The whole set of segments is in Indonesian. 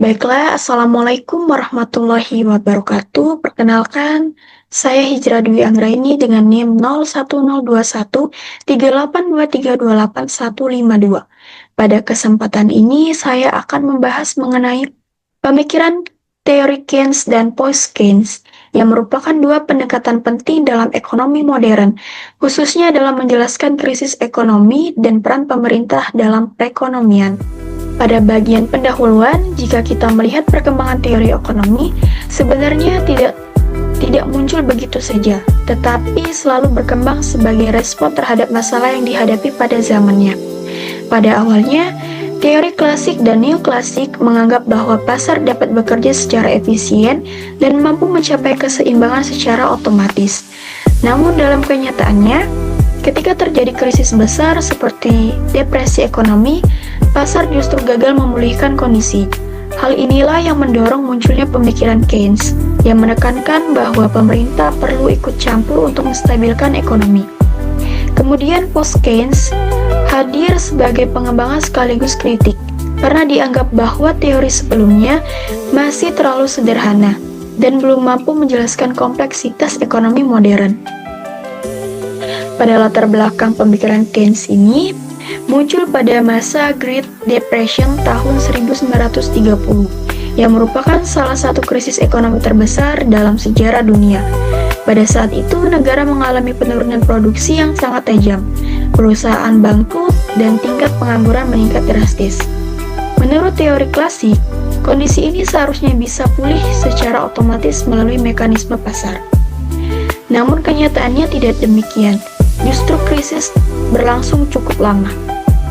Baiklah, Assalamualaikum warahmatullahi wabarakatuh. Perkenalkan, saya Hijrah Dwi Anggraini dengan NIM 01021382328152. Pada kesempatan ini, saya akan membahas mengenai pemikiran teori Keynes dan post-Keynes yang merupakan dua pendekatan penting dalam ekonomi modern, khususnya dalam menjelaskan krisis ekonomi dan peran pemerintah dalam perekonomian. Pada bagian pendahuluan, jika kita melihat perkembangan teori ekonomi, sebenarnya tidak muncul begitu saja, tetapi selalu berkembang sebagai respon terhadap masalah yang dihadapi pada zamannya. Pada awalnya, teori klasik dan neoklasik menganggap bahwa pasar dapat bekerja secara efisien dan mampu mencapai keseimbangan secara otomatis. Namun dalam kenyataannya, ketika terjadi krisis besar seperti depresi ekonomi, pasar justru gagal memulihkan kondisi. Hal inilah yang mendorong munculnya pemikiran Keynes yang menekankan bahwa pemerintah perlu ikut campur untuk menstabilkan ekonomi. Kemudian post-Keynes hadir sebagai pengembangan sekaligus kritik karena dianggap bahwa teori sebelumnya masih terlalu sederhana dan belum mampu menjelaskan kompleksitas ekonomi modern. Pada latar belakang pemikiran Keynes ini, muncul pada masa Great Depression tahun 1930 yang merupakan salah satu krisis ekonomi terbesar dalam sejarah dunia. Pada saat itu, negara mengalami penurunan produksi yang sangat tajam, perusahaan bangkrut, dan tingkat pengangguran meningkat drastis. Menurut teori klasik, kondisi ini seharusnya bisa pulih secara otomatis melalui mekanisme pasar. Namun kenyataannya tidak demikian. Justru krisis berlangsung cukup lama.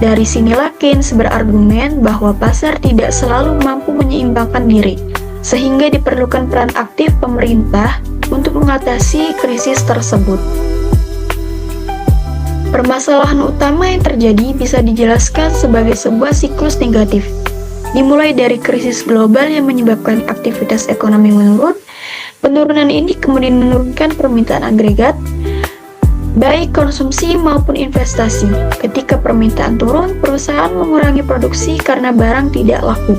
Dari sinilah Keynes berargumen bahwa pasar tidak selalu mampu menyeimbangkan diri, sehingga diperlukan peran aktif pemerintah untuk mengatasi krisis tersebut. Permasalahan utama yang terjadi bisa dijelaskan sebagai sebuah siklus negatif, dimulai dari krisis global yang menyebabkan aktivitas ekonomi menurun. Penurunan ini kemudian menurunkan permintaan agregat, baik konsumsi maupun investasi. Ketika permintaan turun, perusahaan mengurangi produksi karena barang tidak laku.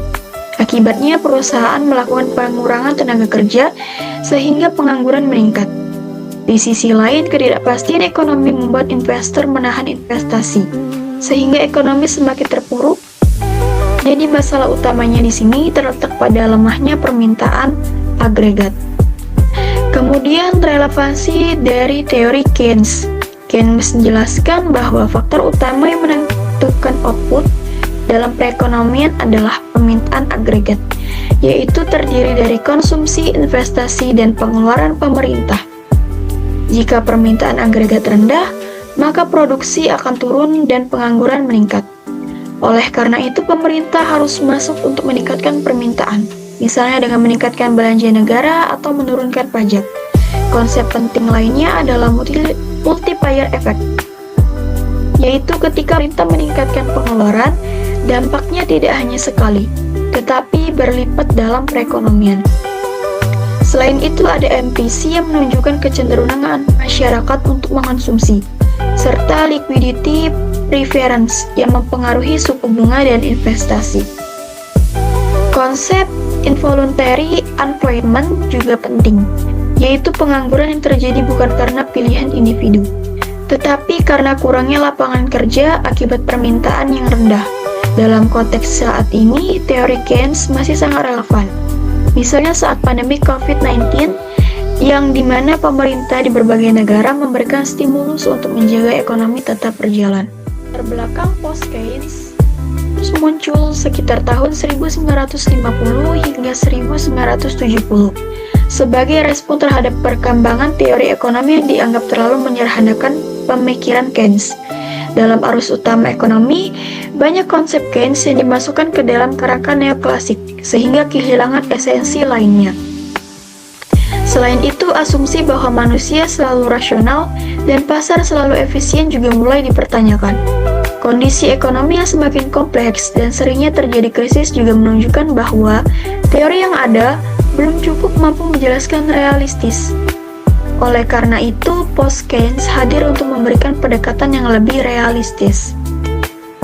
Akibatnya, perusahaan melakukan pengurangan tenaga kerja sehingga pengangguran meningkat. Di sisi lain, ketidakpastian ekonomi membuat investor menahan investasi, sehingga ekonomi semakin terpuruk. Jadi masalah utamanya di sini terletak pada lemahnya permintaan agregat. Kemudian relevansi dari teori Keynes. Keynes menjelaskan bahwa faktor utama yang menentukan output dalam perekonomian adalah permintaan agregat, yaitu terdiri dari konsumsi, investasi, dan pengeluaran pemerintah. Jika permintaan agregat rendah, maka produksi akan turun dan pengangguran meningkat. Oleh karena itu, pemerintah harus masuk untuk meningkatkan permintaan, misalnya dengan meningkatkan belanja negara atau menurunkan pajak. Konsep penting lainnya adalah multiplier effect, yaitu ketika pemerintah meningkatkan pengeluaran, dampaknya tidak hanya sekali, tetapi berlipat dalam perekonomian. Selain itu, ada MPC yang menunjukkan kecenderungan masyarakat untuk mengkonsumsi, serta liquidity preference yang mempengaruhi suku bunga dan investasi. Konsep involuntary unemployment juga penting, yaitu pengangguran yang terjadi bukan karena pilihan individu, tetapi karena kurangnya lapangan kerja akibat permintaan yang rendah. Dalam konteks saat ini, teori Keynes masih sangat relevan. Misalnya saat pandemi COVID-19, yang dimana pemerintah di berbagai negara memberikan stimulus untuk menjaga ekonomi tetap berjalan. Terbelakang post-Keynes muncul sekitar tahun 1950 hingga 1970 sebagai respon terhadap perkembangan teori ekonomi yang dianggap terlalu menyederhanakan pemikiran Keynes. Dalam arus utama ekonomi, banyak konsep Keynes yang dimasukkan ke dalam kerangka neoklasik, sehingga kehilangan esensi lainnya. Selain itu, asumsi bahwa manusia selalu rasional dan pasar selalu efisien juga mulai dipertanyakan. Kondisi ekonomi yang semakin kompleks dan seringnya terjadi krisis juga menunjukkan bahwa teori yang ada belum cukup mampu menjelaskan realistis. Oleh karena itu, post-Keynes hadir untuk memberikan pendekatan yang lebih realistis.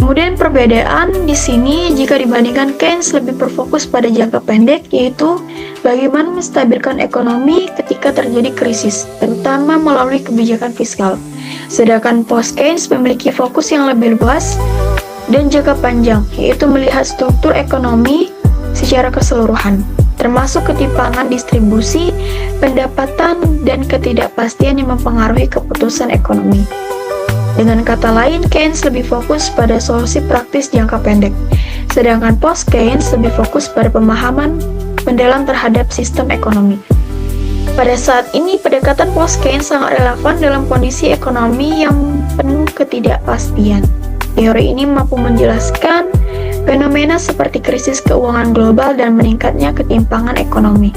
Kemudian perbedaan di sini jika dibandingkan Keynes lebih berfokus pada jangka pendek, yaitu bagaimana menstabilkan ekonomi ketika terjadi krisis, terutama melalui kebijakan fiskal. Sedangkan post-Keynes memiliki fokus yang lebih luas dan jangka panjang, yaitu melihat struktur ekonomi secara keseluruhan, termasuk ketimpangan distribusi, pendapatan, dan ketidakpastian yang mempengaruhi keputusan ekonomi. Dengan kata lain, Keynes lebih fokus pada solusi praktis jangka pendek, sedangkan post-Keynes lebih fokus pada pemahaman mendalam terhadap sistem ekonomi. Pada saat ini, pendekatan post-Keynes sangat relevan dalam kondisi ekonomi yang penuh ketidakpastian. Teori ini mampu menjelaskan fenomena seperti krisis keuangan global dan meningkatnya ketimpangan ekonomi.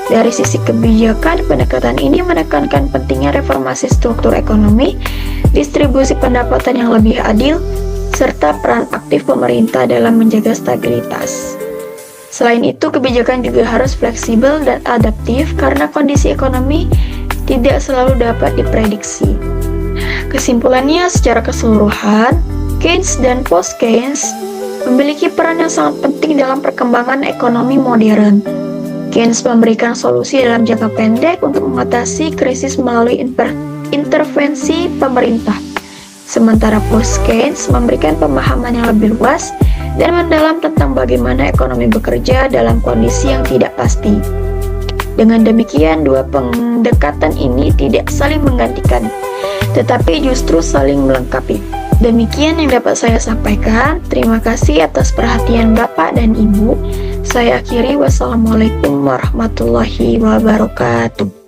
Dari sisi kebijakan, pendekatan ini menekankan pentingnya reformasi struktur ekonomi, distribusi pendapatan yang lebih adil, serta peran aktif pemerintah dalam menjaga stabilitas. Selain itu, kebijakan juga harus fleksibel dan adaptif karena kondisi ekonomi tidak selalu dapat diprediksi. Kesimpulannya, secara keseluruhan, Keynes dan post-Keynes memiliki peran yang sangat penting dalam perkembangan ekonomi modern. Keynes memberikan solusi dalam jangka pendek untuk mengatasi krisis melalui intervensi pemerintah, sementara post-Keynes memberikan pemahaman yang lebih luas dan mendalam tentang bagaimana ekonomi bekerja dalam kondisi yang tidak pasti. Dengan demikian, dua pendekatan ini tidak saling menggantikan, tetapi justru saling melengkapi. Demikian yang dapat saya sampaikan. Terima kasih atas perhatian Bapak dan Ibu. Saya akhiri, wassalamualaikum warahmatullahi wabarakatuh.